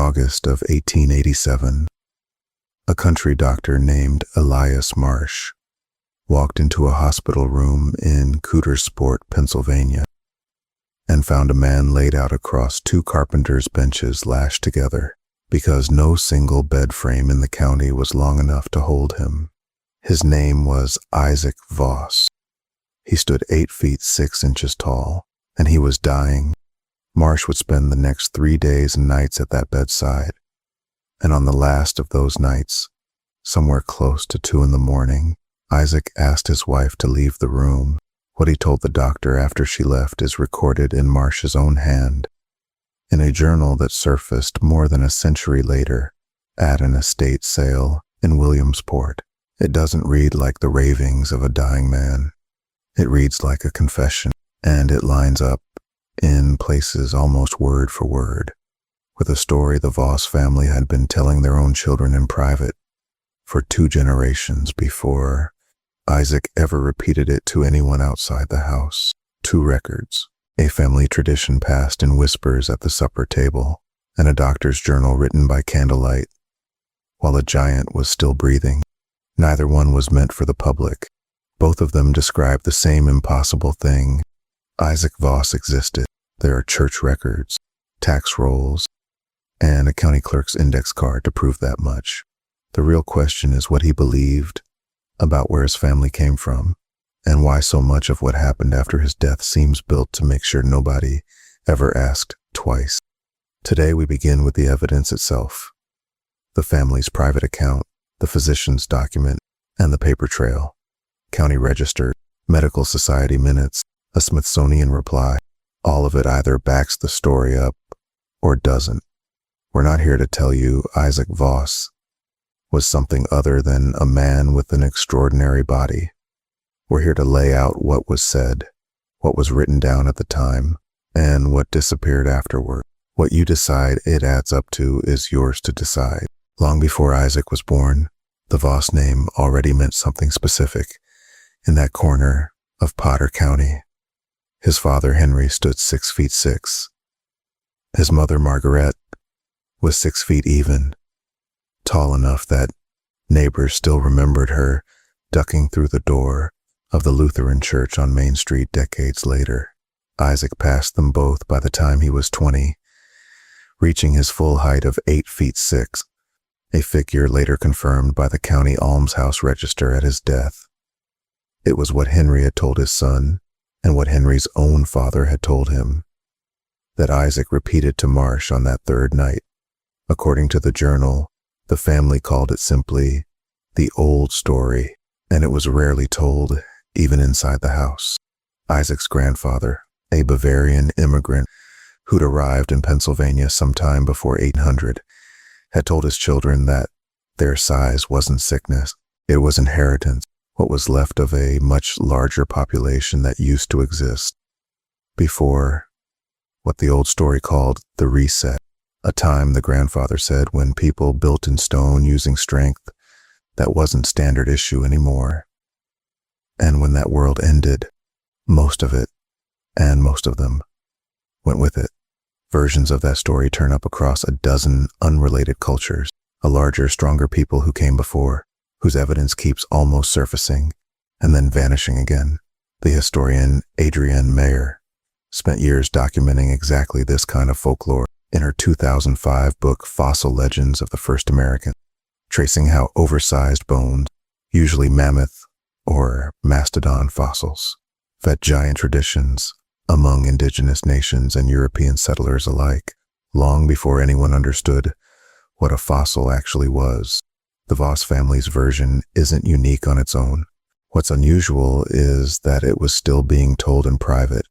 August of 1887, a country doctor named Elias Marsh walked into a hospital room in Coudersport, Pennsylvania, and found a man laid out across two carpenter's benches lashed together because no single bed frame in the county was long enough to hold him. His name was Isaac Voss. He stood 8 feet 6 inches tall, and he was dying. Marsh would spend the next 3 days and nights at that bedside, and on the last of those nights, somewhere close to 2 in the morning, Isaac asked his wife to leave the room. What he told the doctor after she left is recorded in Marsh's own hand, in a journal that surfaced more than a century later at an estate sale in Williamsport. It doesn't read like the ravings of a dying man. It reads like a confession, and it lines up in places almost word for word with a story the Voss family had been telling their own children in private for 2 generations before Isaac ever repeated it to anyone outside the house. 2 records, a family tradition passed in whispers at the supper table, and a doctor's journal written by candlelight while a giant was still breathing. Neither one was meant for the public. Both of them describe the same impossible thing. Isaac Voss existed. There are church records, tax rolls, and a county clerk's index card to prove that much. The real question is what he believed about where his family came from, and why so much of what happened after his death seems built to make sure nobody ever asked twice. Today we begin with the evidence itself, the family's private account, the physician's document, and the paper trail, county register, medical society minutes, a Smithsonian reply. All of it either backs the story up or doesn't. We're not here to tell you Isaac Voss was something other than a man with an extraordinary body. We're here to lay out what was said, what was written down at the time, and what disappeared afterward. What you decide it adds up to is yours to decide. Long before Isaac was born, the Voss name already meant something specific in that corner of Potter County. His father, Henry, stood 6 feet 6. His mother, Margaret, was 6 feet even, tall enough that neighbors still remembered her ducking through the door of the Lutheran church on Main Street decades later. Isaac passed them both by the time he was 20, reaching his full height of 8 feet 6, a figure later confirmed by the county almshouse register at his death. It was what Henry had told his son, and what Henry's own father had told him, that Isaac repeated to Marsh on that 3rd night. According to the journal, the family called it simply the old story, and it was rarely told, even inside the house. Isaac's grandfather, a Bavarian immigrant who'd arrived in Pennsylvania sometime before 800, had told his children that their size wasn't sickness, it was inheritance, what was left of a much larger population that used to exist before what the old story called the reset, a time, the grandfather said, when people built in stone using strength that wasn't standard issue anymore. And when that world ended, most of it, and most of them, went with it. Versions of that story turn up across a dozen unrelated cultures, a larger, stronger people who came before, whose evidence keeps almost surfacing and then vanishing again. The historian Adrienne Mayer spent years documenting exactly this kind of folklore in her 2005 book Fossil Legends of the First American, tracing how oversized bones, usually mammoth or mastodon fossils, fed giant traditions among indigenous nations and European settlers alike, long before anyone understood what a fossil actually was. The Voss family's version isn't unique on its own. What's unusual is that it was still being told in private,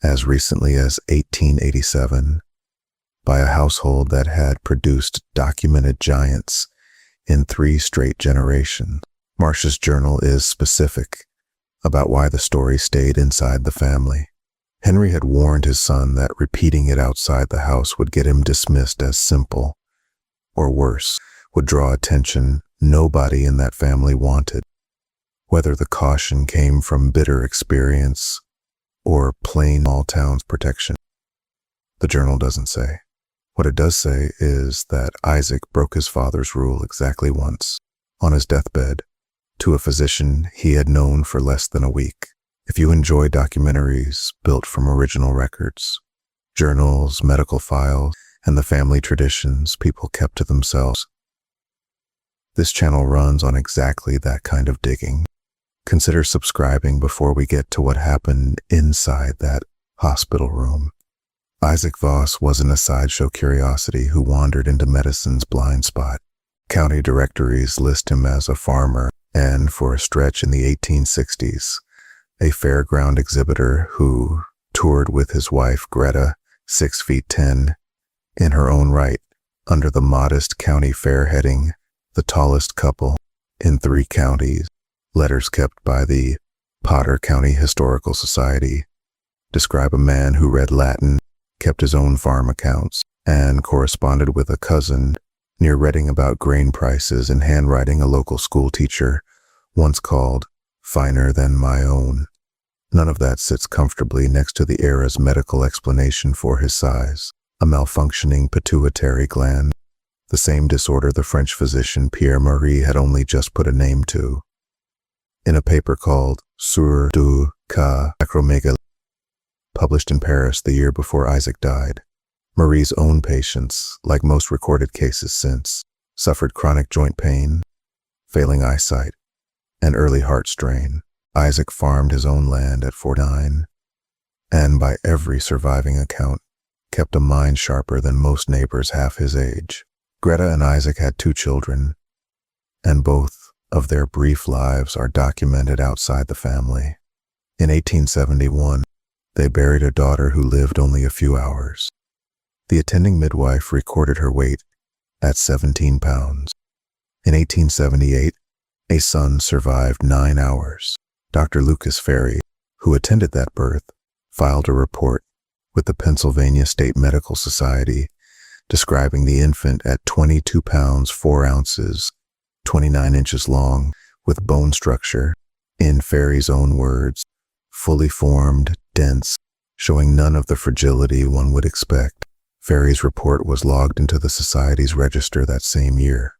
as recently as 1887, by a household that had produced documented giants in 3 straight generations. Marsh's journal is specific about why the story stayed inside the family. Henry had warned his son that repeating it outside the house would get him dismissed as simple, or worse, would draw attention nobody in that family wanted. Whether the caution came from bitter experience or plain small town's protection, the journal doesn't say. What it does say is that Isaac broke his father's rule exactly once, on his deathbed, to a physician he had known for less than a week. If you enjoy documentaries built from original records, journals, medical files, and the family traditions people kept to themselves, this channel runs on exactly that kind of digging. Consider subscribing before we get to what happened inside that hospital room. Isaac Voss wasn't a sideshow curiosity who wandered into medicine's blind spot. County directories list him as a farmer and, for a stretch in the 1860s, a fairground exhibitor who toured with his wife Greta, 6'10", in her own right, under the modest county fair heading, the tallest couple in 3 counties. Letters kept by the Potter County Historical Society describe a man who read Latin, kept his own farm accounts, and corresponded with a cousin near Reading about grain prices in handwriting a local school teacher once called finer than my own. None of that sits comfortably next to the era's medical explanation for his size, a malfunctioning pituitary gland, the same disorder the French physician Pierre Marie had only just put a name to. In a paper called Sur du cas acromégalie, published in Paris the year before Isaac died, Marie's own patients, like most recorded cases since, suffered chronic joint pain, failing eyesight, and early heart strain. Isaac farmed his own land at 49, and by every surviving account, kept a mind sharper than most neighbors half his age. Greta and Isaac had 2 children, and both of their brief lives are documented outside the family. In 1871, they buried a daughter who lived only a few hours. The attending midwife recorded her weight at 17 pounds. In 1878, a son survived 9 hours. Dr. Lucas Ferry, who attended that birth, filed a report with the Pennsylvania State Medical Society describing the infant at 22 pounds 4 ounces, 29 inches long, with bone structure, in Ferry's own words, fully formed, dense, showing none of the fragility one would expect. Ferry's report was logged into the Society's register that same year.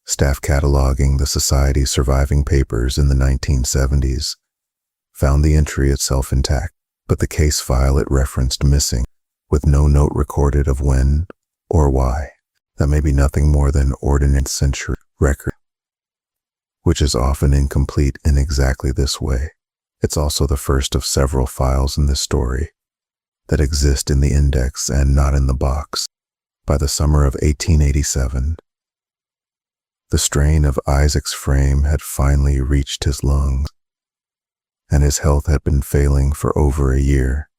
Staff cataloging the Society's surviving papers in the 1970s found the entry itself intact, but the case file it referenced missing, with no note recorded of when or why. That may be nothing more than ordinance century record, which is often incomplete in exactly this way. It's also the first of several files in this story that exist in the index and not in the box. By the summer of 1887, the strain of Isaac's frame had finally reached his lungs, and his health had been failing for over a year.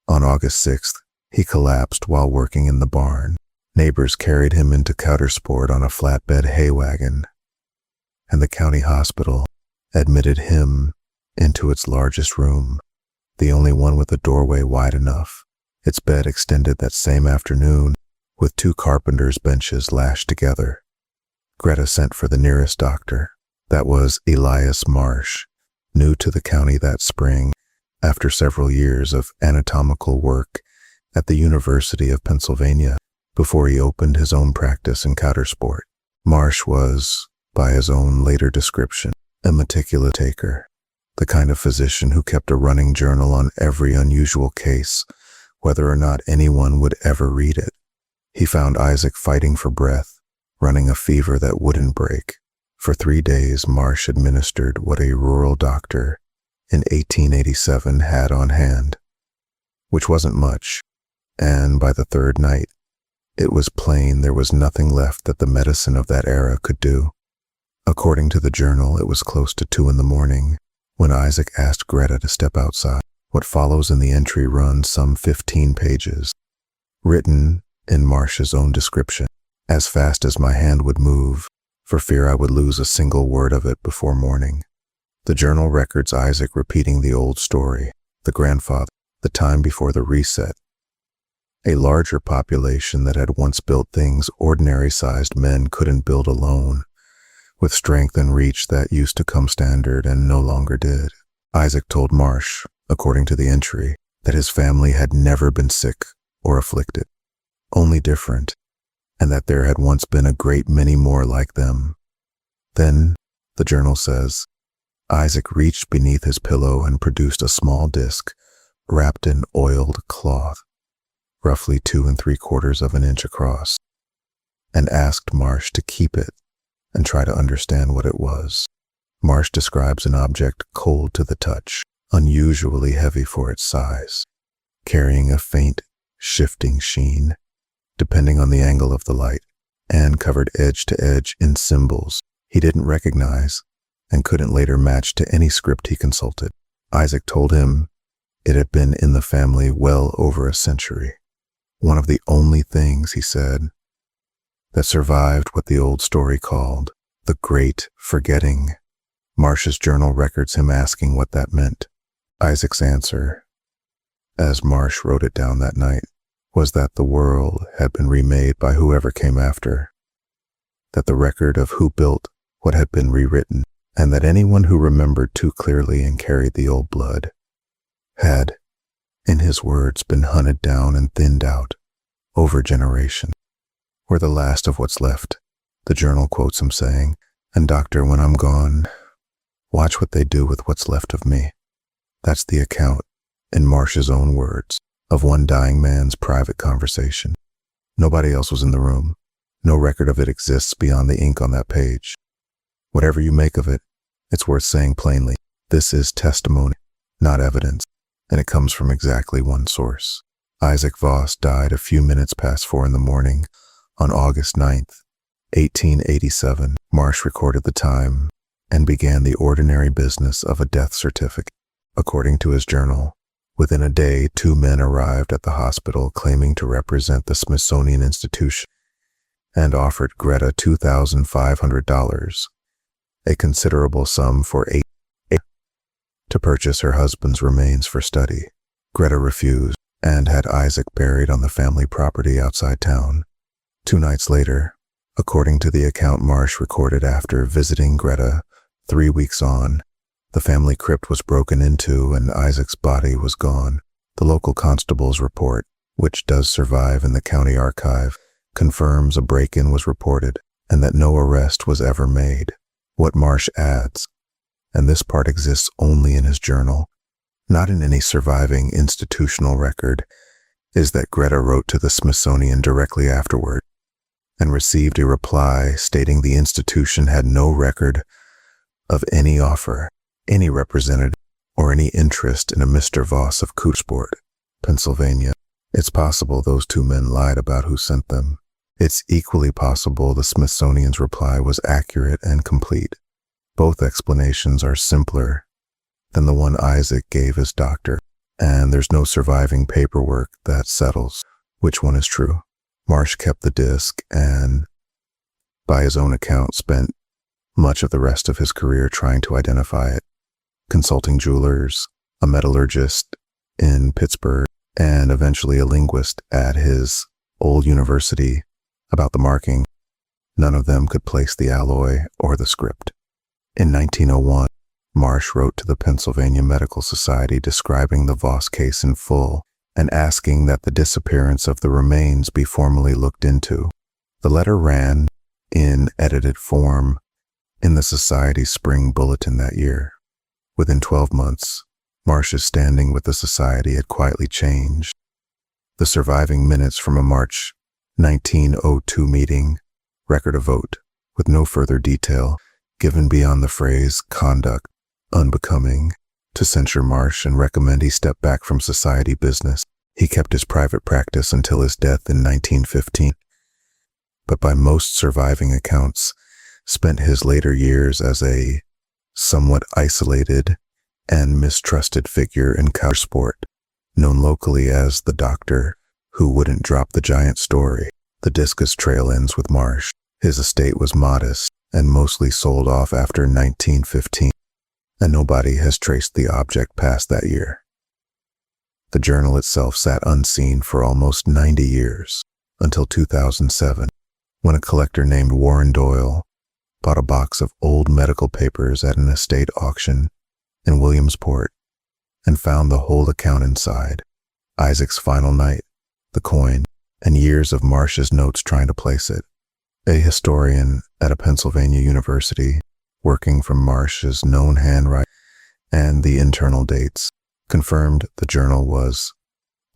On August 6th, he collapsed while working in the barn. Neighbors carried him into Coudersport on a flatbed hay wagon, and the county hospital admitted him into its largest room, the only one with a doorway wide enough. Its bed extended that same afternoon, with 2 carpenter's benches lashed together. Greta sent for the nearest doctor. That was Elias Marsh, new to the county that spring, after several years of anatomical work at the University of Pennsylvania before he opened his own practice in Coudersport. Marsh was, by his own later description, a meticulous taker, the kind of physician who kept a running journal on every unusual case, whether or not anyone would ever read it. He found Isaac fighting for breath, running a fever that wouldn't break. For 3 days, Marsh administered what a rural doctor in 1887 had on hand, which wasn't much, and by the 3rd night, it was plain there was nothing left that the medicine of that era could do. According to the journal, it was close to 2 in the morning when Isaac asked Greta to step outside. What follows in the entry runs some 15 pages, written in Marsh's own description, as fast as my hand would move, for fear I would lose a single word of it before morning. The journal records Isaac repeating the old story, the grandfather, the time before the reset, a larger population that had once built things ordinary-sized men couldn't build alone, with strength and reach that used to come standard and no longer did. Isaac told Marsh, according to the entry, that his family had never been sick or afflicted. only different, and that there had once been a great many more like them. Then, the journal says, Isaac reached beneath his pillow and produced a small disc wrapped in oiled cloth, roughly 2 3/4 of an inch across, and asked Marsh to keep it and try to understand what it was. Marsh describes an object cold to the touch, unusually heavy for its size, carrying a faint, shifting sheen, depending on the angle of the light, and covered edge to edge in symbols he didn't recognize and couldn't later match to any script he consulted. Isaac told him it had been in the family well over a century. One of the only things, he said, that survived what the old story called the Great Forgetting. Marsh's journal records him asking what that meant. Isaac's answer, as Marsh wrote it down that night, was that the world had been remade by whoever came after, that the record of who built what had been rewritten, and that anyone who remembered too clearly and carried the old blood had, in his words, been hunted down and thinned out over generations. We're the last of what's left, the journal quotes him saying, and doctor, when I'm gone, watch what they do with what's left of me. That's the account, in Marsh's own words, of one dying man's private conversation. Nobody else was in the room. No record of it exists beyond the ink on that page. Whatever you make of it, it's worth saying plainly, this is testimony, not evidence, and it comes from exactly one source. Isaac Voss died a few minutes past 4 in the morning on August 9th, 1887. Marsh recorded the time and began the ordinary business of a death certificate. According to his journal, within a day, 2 men arrived at the hospital claiming to represent the Smithsonian Institution and offered Greta $2,500, a considerable sum for 8 to purchase her husband's remains for study. Greta refused and had Isaac buried on the family property outside town. 2 nights later, according to the account Marsh recorded after visiting Greta 3 weeks on, the family crypt was broken into and Isaac's body was gone. The local constable's report, which does survive in the county archive, confirms a break-in was reported and that no arrest was ever made. What Marsh adds, and this part exists only in his journal, not in any surviving institutional record, is that Greta wrote to the Smithsonian directly afterward and received a reply stating the institution had no record of any offer, any representative, or any interest in a Mr. Voss of Coudersport, Pennsylvania. It's possible those 2 men lied about who sent them. It's equally possible the Smithsonian's reply was accurate and complete. Both explanations are simpler than the one Isaac gave his doctor, and there's no surviving paperwork that settles which one is true. Marsh kept the disc and, by his own account, spent much of the rest of his career trying to identify it, consulting jewelers, a metallurgist in Pittsburgh, and eventually a linguist at his old university about the marking. None of them could place the alloy or the script. In 1901, Marsh wrote to the Pennsylvania Medical Society describing the Voss case in full and asking that the disappearance of the remains be formally looked into. The letter ran, in edited form, in the Society's spring bulletin that year. Within 12 months, Marsh's standing with the Society had quietly changed. The surviving minutes from a March 1902 meeting record a vote, with no further detail given beyond the phrase "conduct unbecoming," to censure Marsh and recommend he step back from Society business. He kept his private practice until his death in 1915, but by most surviving accounts, spent his later years as a somewhat isolated and mistrusted figure in Coudersport, known locally as the doctor who wouldn't drop the giant story. The discus trail ends with Marsh. His estate was modest and mostly sold off after 1915, and nobody has traced the object past that year. The journal itself sat unseen for almost 90 years, until 2007, when a collector named Warren Doyle bought a box of old medical papers at an estate auction in Williamsport and found the whole account inside. Isaac's final night, the coin, and years of Marsh's notes trying to place it. A historian at a Pennsylvania university, working from Marsh's known handwriting and the internal dates, confirmed the journal was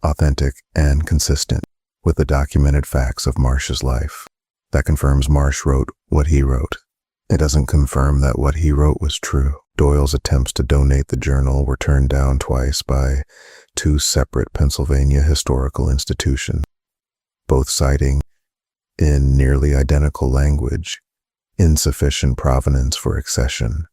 authentic and consistent with the documented facts of Marsh's life. That confirms Marsh wrote what he wrote. It doesn't confirm that what he wrote was true. Doyle's attempts to donate the journal were turned down twice by two separate Pennsylvania historical institutions, both citing, in nearly identical language, insufficient provenance for accession.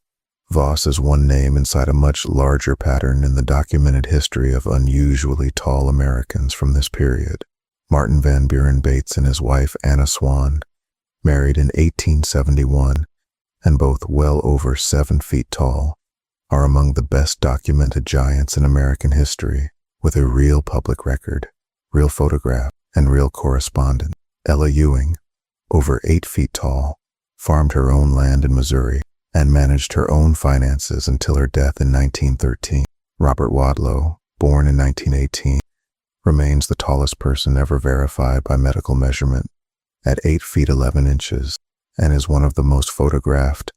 Voss is one name inside a much larger pattern in the documented history of unusually tall Americans from this period. Martin Van Buren Bates and his wife Anna Swan, married in 1871, and both well over 7 feet tall, are among the best documented giants in American history, with a real public record, real photograph, and real correspondence. Ella Ewing, over 8 feet tall, farmed her own land in Missouri and managed her own finances until her death in 1913. Robert Wadlow, born in 1918, remains the tallest person ever verified by medical measurement at 8 feet 11 inches and is one of the most photographed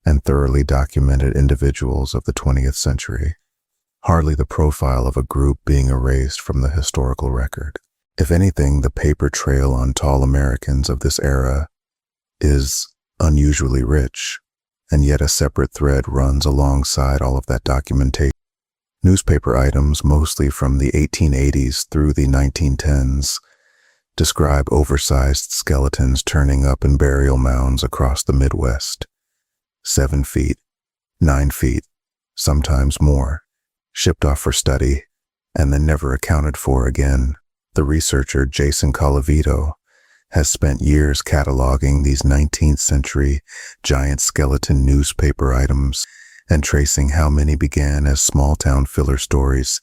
and thoroughly documented individuals of the 20th century. Hardly the profile of a group being erased from the historical record. If anything, the paper trail on tall Americans of this era is unusually rich, and yet a separate thread runs alongside all of that documentation. Newspaper items, mostly from the 1880s through the 1910s, describe oversized skeletons turning up in burial mounds across the Midwest. 7 feet, 9 feet, sometimes more, shipped off for study, and then never accounted for again. The researcher Jason Colavito has spent years cataloging these 19th century giant skeleton newspaper items and tracing how many began as small-town filler stories,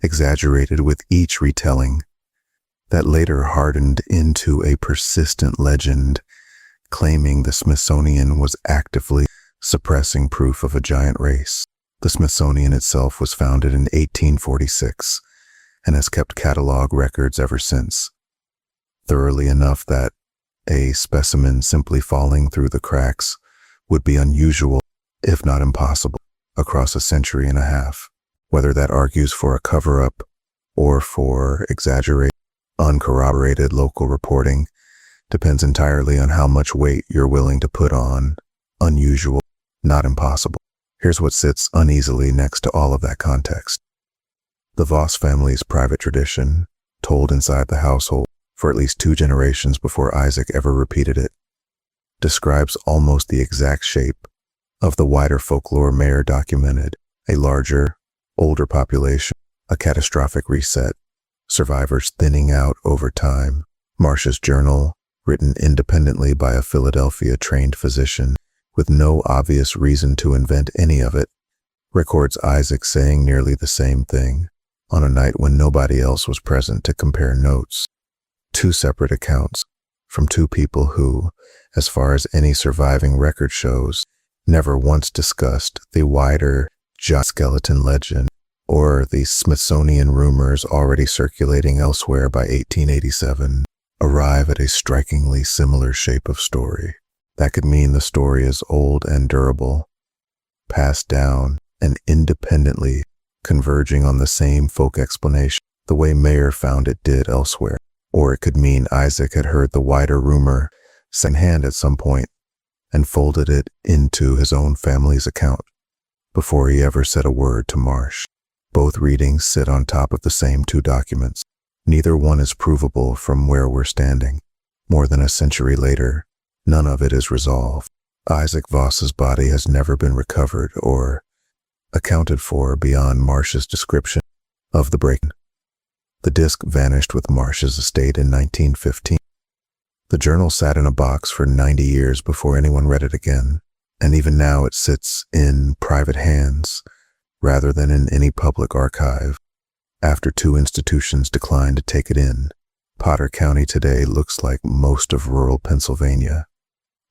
exaggerated with each retelling, that later hardened into a persistent legend, claiming the Smithsonian was actively suppressing proof of a giant race. The Smithsonian itself was founded in 1846 and has kept catalog records ever since, thoroughly enough that a specimen simply falling through the cracks would be unusual, if not impossible, across a century and a half. Whether that argues for a cover-up or for exaggerated, uncorroborated local reporting depends entirely on how much weight you're willing to put on unusual, not impossible. Here's what sits uneasily next to all of that context. The Voss family's private tradition, told inside the household for at least 2 generations before Isaac ever repeated it, describes almost the exact shape of the wider folklore Mayer documented: a larger, older population, a catastrophic reset, survivors thinning out over time. Marsh's journal, written independently by a Philadelphia-trained physician with no obvious reason to invent any of it, records Isaac saying nearly the same thing on a night when nobody else was present to compare notes. 2 separate accounts from 2 people who, as far as any surviving record shows, never once discussed the wider giant skeleton legend or the Smithsonian rumors already circulating elsewhere by 1887, arrive at a strikingly similar shape of story. That could mean the story is old and durable, passed down and independently converging on the same folk explanation, the way Mayer found it did elsewhere. Or it could mean Isaac had heard the wider rumor secondhand at some point and folded it into his own family's account before he ever said a word to Marsh. Both readings sit on top of the same 2 documents. Neither one is provable from where we're standing. More than a century later, none of it is resolved. Isaac Voss's body has never been recovered or accounted for beyond Marsh's description of the break-in. The disc vanished with Marsh's estate in 1915. The journal sat in a box for 90 years before anyone read it again, and even now it sits in private hands rather than in any public archive, after 2 institutions declined to take it in. Potter County today looks like most of rural Pennsylvania.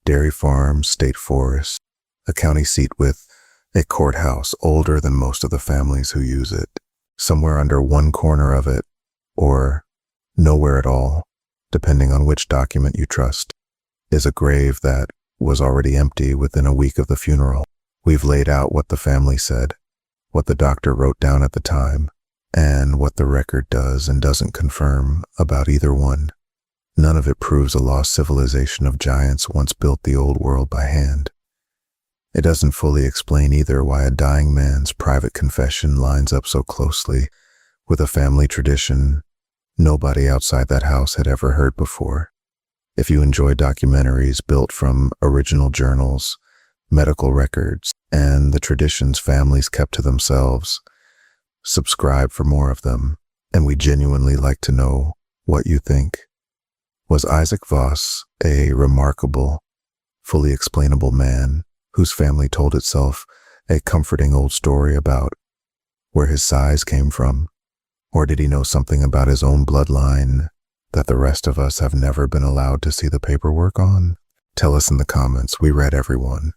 Dairy farms, state forests, a county seat with a courthouse older than most of the families who use it. Somewhere under one corner of it, or nowhere at all, depending on which document you trust, is a grave that was already empty within a week of the funeral. We've laid out what the family said, what the doctor wrote down at the time, and what the record does and doesn't confirm about either one. None of it proves a lost civilization of giants once built the old world by hand. It doesn't fully explain either why a dying man's private confession lines up so closely with a family tradition nobody outside that house had ever heard before. If you enjoy documentaries built from original journals, medical records, and the traditions families kept to themselves, subscribe for more of them, and we genuinely like to know what you think. Was Isaac Voss a remarkable, fully explainable man whose family told itself a comforting old story about where his size came from? Or did he know something about his own bloodline that the rest of us have never been allowed to see the paperwork on? Tell us in the comments. We read everyone.